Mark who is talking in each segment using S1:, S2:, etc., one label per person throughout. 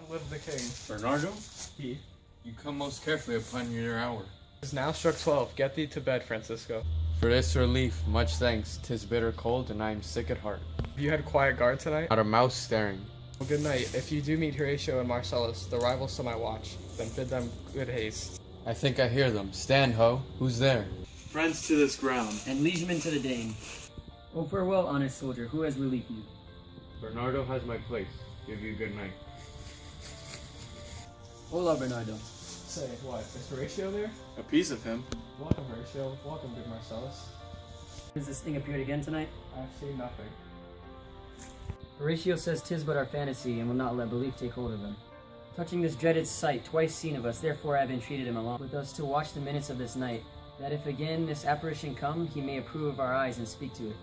S1: Long live the king.
S2: Bernardo,
S1: He
S2: you come most carefully upon your hour.
S1: is now struck 12. Get thee to bed, Francisco.
S2: For this relief, much thanks. 'Tis bitter cold, and I am sick at heart.
S1: Have you had quiet guard tonight?
S2: Not a mouse staring.
S1: Well, good night. If you do meet Horatio and Marcellus, the rivals to my watch, then bid them good haste.
S2: I think I hear them. Stand, ho. Who's there?
S3: Friends to this ground.
S4: And liegemen to the Dane. Oh, farewell, honest soldier, who has relieved you?
S2: Bernardo has my place. Give you good night.
S4: Hola, Bernardo.
S1: Say, what, is Horatio there?
S3: A piece of him.
S1: Welcome, Horatio. Welcome, good Marcellus.
S4: Has this thing appeared again tonight?
S1: I've seen nothing.
S4: Horatio says 'tis but our fantasy, and will not let belief take hold of him. Touching this dreaded sight, twice seen of us, therefore I have entreated him along with us to watch the minutes of this night, that if again this apparition come, he may approve of our eyes and speak to it.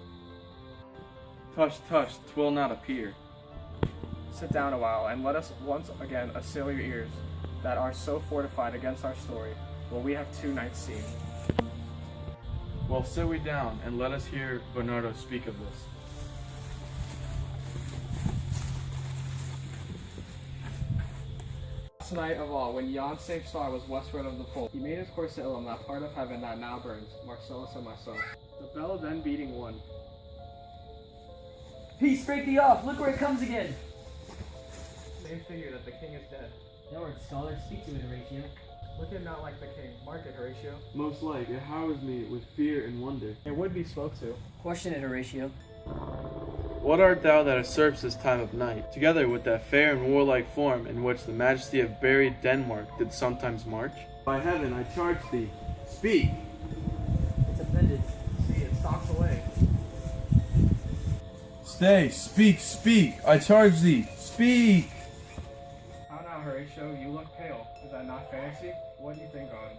S3: Tush, tush, 'twill not appear.
S1: Sit down a while, and let us once again assail your ears, that are so fortified against our story, what we have 2 nights seen.
S3: Well, sit we down, and let us hear Bernardo speak of this.
S1: Last night of all, when yon same star was westward of the pole, he made his course to Ilum, that part of heaven that now burns, Marcellus and myself. The bell then beating 1.
S4: Peace, break thee off! Look where it comes again!
S1: Same figure that the king is dead.
S4: Thou art scholar, speak to it, Horatio.
S1: Look it not like the king. Mark it, Horatio.
S3: Most like, it howls me with fear and wonder.
S1: It would be spoke to.
S4: Question it, Horatio.
S3: What art thou that usurps this time of night, together with that fair and warlike form in which the majesty of buried Denmark did sometimes march? By heaven, I charge thee, speak!
S4: It's offended.
S1: See, it stalks away.
S3: Stay, speak, speak! I charge thee, speak!
S1: How now, Horatio? You look pale. Is that not fantasy? What do you think on?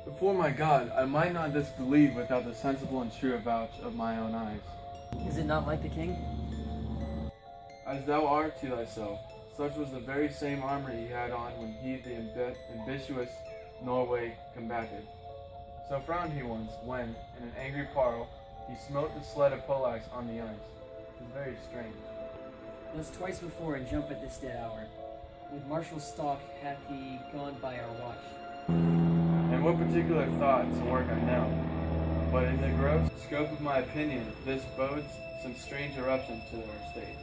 S3: Before my God, I might not disbelieve without the sensible and true avouch of my own eyes.
S4: Is it not like the king?
S3: As thou art to thyself, such was the very same armor he had on when he the ambitious Norway combated. So frowned he once, when, in an angry quarrel, he smote the sled of Polax on the ice. It was very strange.
S4: Thus twice before and jump at this dead hour. With martial stalk hath he gone by our watch.
S3: And what particular thought to work I know, but in the gross scope of my opinion, this bodes some strange eruption to our state.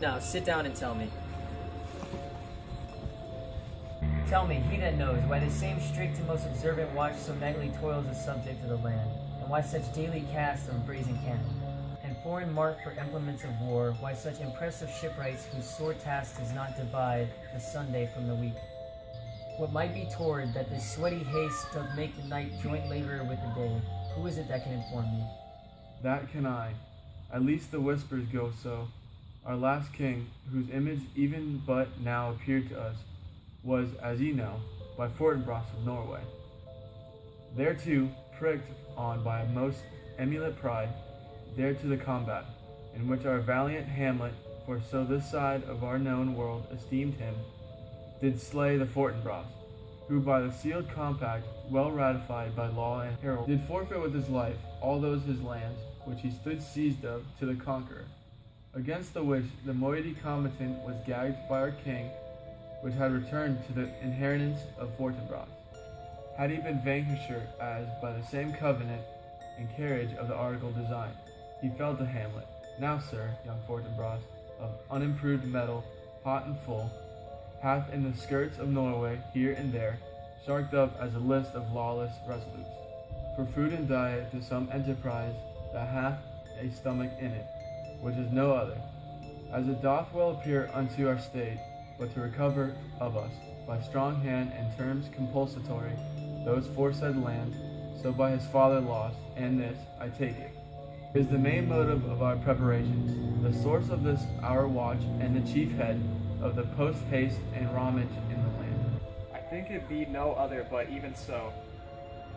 S4: Now, sit down and tell me. Tell me, he that knows, why the same strict and most observant watch so nightly toils a subject of the land, and why such daily cast of brazen cannon, and foreign mark for implements of war, why such impressive shipwrights whose sore task does not divide the Sunday from the week. What might be toward that this sweaty haste doth make the night joint laborer with the day? Who is it that can inform me?
S3: That can I. At least the whispers go so. Our last king, whose image even but now appeared to us, was, as ye know, by Fortinbras of Norway. Thereto, pricked on by a most emulate pride, there to the combat, in which our valiant Hamlet, for so this side of our known world esteemed him, did slay the Fortinbras, who by the sealed compact, well ratified by law and herald, did forfeit with his life all those his lands, which he stood seized of to the conqueror, against the which the moiety combatant was gagged by our king, which had returned to the inheritance of Fortinbras, had he been vanquisher as by the same covenant and carriage of the article designed. He fell to Hamlet. Now, sir, young Fortinbras, of unimproved metal, hot and full, hath in the skirts of Norway, here and there, sharked up as a list of lawless resolutes, for food and diet to some enterprise that hath a stomach in it, which is no other, as it doth well appear unto our state, but to recover of us, by strong hand and terms compulsatory, those foresaid lands, so by his father lost, and this, I take it, is the main motive of our preparations, the source of this our watch, and the chief head of the post-haste and romage in the land.
S1: I think it be no other, but even so.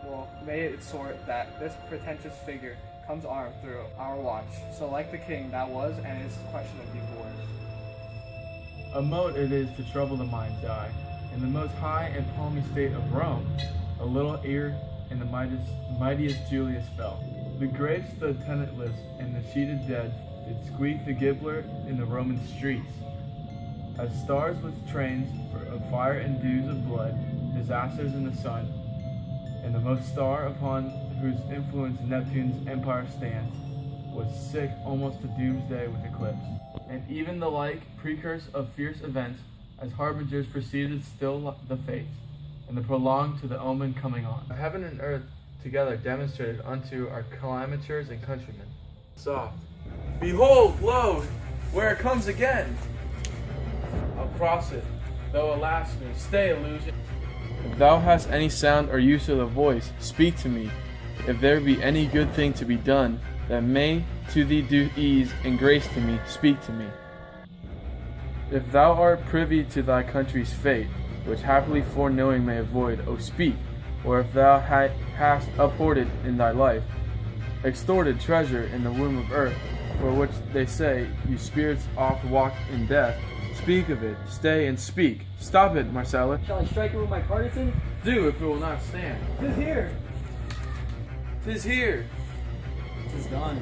S1: Well, may it sort that this pretentious figure comes armed through our watch, so like the king that was and is question of divorce.
S3: A mote it is to trouble the mind's eye. In the most high and palmy state of Rome, a little ere and the mightiest Julius fell. The grave stood tenantless, and the sheeted dead did squeak the gibbler in the Roman streets. as stars with trains of fire and dews of blood, disasters in the sun, and the most star upon whose influence Neptune's empire stands, was sick almost to doomsday with eclipse. And even the like precurse of fierce events, as harbingers preceded still the fates, and the prolonged to the omen coming on. Heaven and earth together demonstrated unto our calamiters and countrymen. Soft. Behold, lo, where it comes again! I'll cross it, though alas me, stay illusion.
S2: If thou hast any sound or use of the voice, speak to me. If there be any good thing to be done, that may to thee do ease and grace to me, speak to me. If thou art privy to thy country's fate, which happily foreknowing may avoid, O speak. Or if thou hast uphoarded in thy life, extorted treasure in the womb of earth, for which they say you spirits oft walk in death, speak of it, stay and speak. Stop it, Marcella.
S4: Shall I strike it with my partisan?
S2: Do, if it will not stand.
S1: 'Tis here.
S2: 'Tis here.
S4: 'Tis gone.